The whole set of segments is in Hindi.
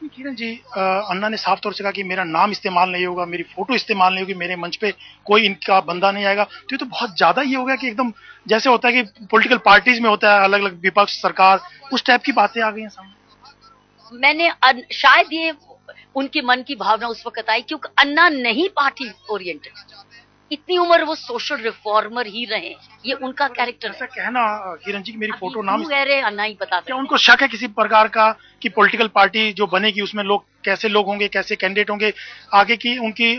लेकिन किरण जी, अन्ना ने साफ तौर से कहा कि मेरा नाम इस्तेमाल नहीं होगा, मेरी फोटो इस्तेमाल नहीं होगी, मेरे मंच पे कोई इनका बंदा नहीं आएगा। तो ये तो बहुत ज्यादा ये हो गया कि एकदम जैसे होता है कि पॉलिटिकल पार्टीज में होता है अलग अलग विपक्ष सरकार, उस टाइप की बातें आ गई हैं सामने। शायद ये उनके मन की भावना उस वक्त आई क्योंकि अन्ना नहीं पार्टी ओरिएंटेड। इतनी उम्र वो सोशल रिफॉर्मर ही रहे, ये उनका कैरेक्टर ऐसा है। कहना किरण जी की मेरी फोटो नाम, क्यों कह रहे अन्ना ही बता क्या सकते। उनको शक है किसी प्रकार का कि पॉलिटिकल पार्टी जो बनेगी उसमें लोग कैसे लोग होंगे, कैसे कैंडिडेट होंगे, आगे की उनकी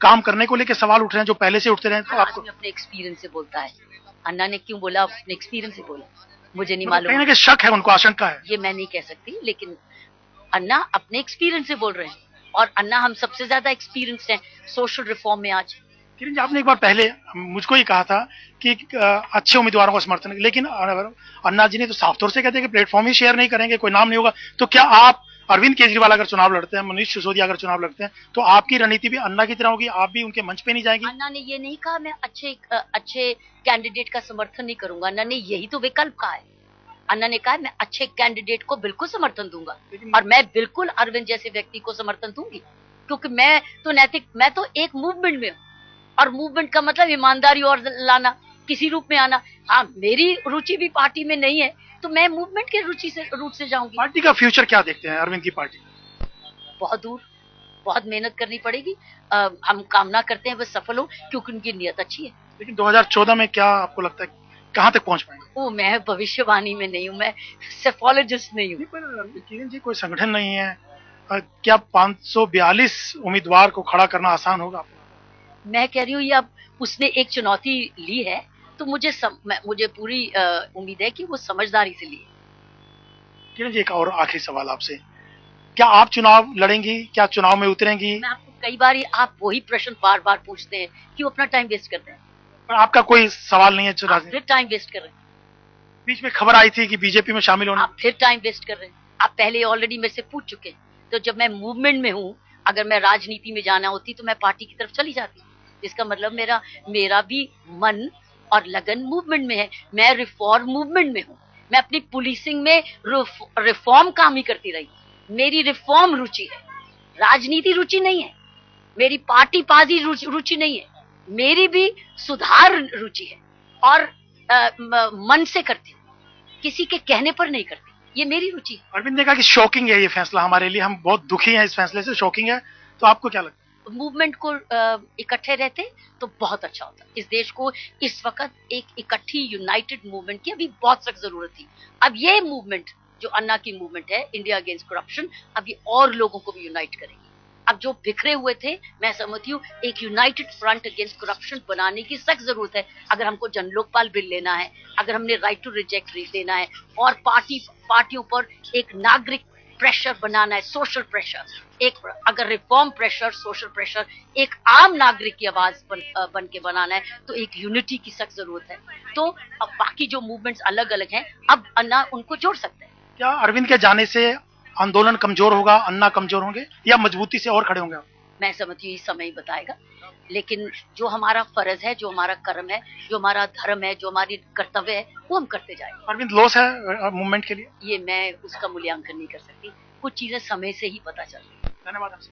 काम करने को लेकर सवाल उठ रहे हैं जो पहले से उठते रहे। तो आपको अपने एक्सपीरियंस से बोलता है। अन्ना ने क्यों बोला, अपने एक्सपीरियंस से बोला, मुझे नहीं मतलब कहीं मालूम। ना कहीं शक है उनको, आशंका है। ये मैं नहीं कह सकती, लेकिन अन्ना अपने एक्सपीरियंस से बोल रहे हैं और अन्ना हम सबसे ज्यादा एक्सपीरियंस्ड हैं सोशल रिफॉर्म में आज। किरण जी, आपने एक बार पहले मुझको ही कहा था कि अच्छे उम्मीदवारों का समर्थन, लेकिन अन्ना जी ने तो साफ तौर से कहते हैं कि प्लेटफॉर्म ही शेयर नहीं करेंगे, कोई नाम नहीं होगा। तो क्या आप, अरविंद केजरीवाल अगर चुनाव लड़ते हैं, मनीष सिसोदिया अगर चुनाव लड़ते हैं, तो आपकी रणनीति भी अन्ना की तरह होगी, आप भी उनके मंच पे नहीं जाएंगी? अन्ना ने ये नहीं कहा मैं अच्छे कैंडिडेट का समर्थन नहीं करूंगा। अन्ना ने यही तो विकल्प कहा है। अन्ना ने कहा मैं अच्छे कैंडिडेट को बिल्कुल समर्थन दूंगा और मैं बिल्कुल अरविंद जैसे व्यक्ति को समर्थन दूंगी, क्योंकि मैं तो एक मूवमेंट में हूँ और मूवमेंट का मतलब ईमानदारी और लाना, किसी रूप में आना। हाँ, मेरी रुचि भी पार्टी में नहीं है तो मैं मूवमेंट के रूट से जाऊंगी। पार्टी का फ्यूचर क्या देखते हैं अरविंद की पार्टी? बहुत दूर, बहुत मेहनत करनी पड़ेगी। हम कामना करते हैं वह सफल हो क्योंकि उनकी नीयत अच्छी है। लेकिन 2014 में क्या आपको लगता है कहां तक पहुंच पाएंगे? ओ, मैं भविष्यवाणी में नहीं हूँ, मैं सेफोलॉजिस्ट नहीं हूँ। पर किरण जी, कोई संगठन नहीं है, क्या 542 उम्मीदवार को खड़ा करना आसान होगा? मैं कह रही हूँ ये अब उसने एक चुनौती ली है तो मुझे पूरी उम्मीद है कि वो समझदारी से ली। किरण जी, एक और आखिरी सवाल आपसे, क्या आप चुनाव लड़ेंगी, क्या चुनाव में उतरेंगी? मैं आपको कई बार आप वही प्रश्न बार बार पूछते हैं, क्यों अपना टाइम वेस्ट कर रहे हैं? पर आपका कोई सवाल नहीं है चुनाव? फिर टाइम वेस्ट कर रहे हैं। बीच में खबर आई थी कि बीजेपी में शामिल होने, आप फिर टाइम वेस्ट कर रहे हैं। आप पहले ऑलरेडी मेरे से पूछ चुके हैं। तो जब मैं मूवमेंट में हूँ, अगर मैं राजनीति में जाना होती तो मैं पार्टी की तरफ चली जाती। इसका मतलब मेरा भी मन और लगन मूवमेंट में है। मैं रिफॉर्म मूवमेंट में हूँ। मैं अपनी पुलिसिंग में रिफॉर्म काम ही करती रही। मेरी रिफॉर्म रुचि है, राजनीति रुचि नहीं है। मेरी पार्टी पाजी रुचि नहीं है। मेरी भी सुधार रुचि है और मन से करती हूँ, किसी के कहने पर नहीं करती। ये मेरी रुचि है। अरविंद ने कहा कि शॉकिंग है ये फैसला हमारे लिए, हम बहुत दुखी हैं इस फैसले से, शॉकिंग है। तो आपको क्या लगता है? मूवमेंट को इकट्ठे रहते तो बहुत अच्छा होता। इस देश को इस वक्त एक इकट्ठी यूनाइटेड मूवमेंट की अभी बहुत सख्त जरूरत थी। अब ये मूवमेंट जो अन्ना की मूवमेंट है, इंडिया अगेंस्ट करप्शन, अब ये और लोगों को भी यूनाइट करेगी। अब जो बिखरे हुए थे, मैं समझती हूँ एक यूनाइटेड फ्रंट अगेंस्ट करप्शन बनाने की सख्त जरूरत है। अगर हमको जन लोकपाल बिल लेना है, अगर हमने राइट टू रिजेक्ट लेना है और पार्टियों पर एक नागरिक प्रेशर बनाना है, सोशल प्रेशर, एक अगर रिफॉर्म प्रेशर, सोशल प्रेशर, एक आम नागरिक की आवाज बन के बनाना है, तो एक यूनिटी की सख्त जरूरत है। तो अब बाकी जो मूवमेंट्स अलग अलग हैं, अब अन्ना उनको जोड़ सकते हैं। क्या अरविंद के जाने से आंदोलन कमजोर होगा, अन्ना कमजोर होंगे, या मजबूती से और खड़े होंगे? मैं समझती हूँ ये समय ही बताएगा, लेकिन जो हमारा फर्ज है, जो हमारा कर्म है, जो हमारा धर्म है, जो हमारी कर्तव्य है, वो हम करते जाएंगे। अरविंद लॉस है मूवमेंट के लिए? ये मैं उसका मूल्यांकन नहीं कर सकती, कुछ चीजें समय से ही पता चलती। धन्यवाद।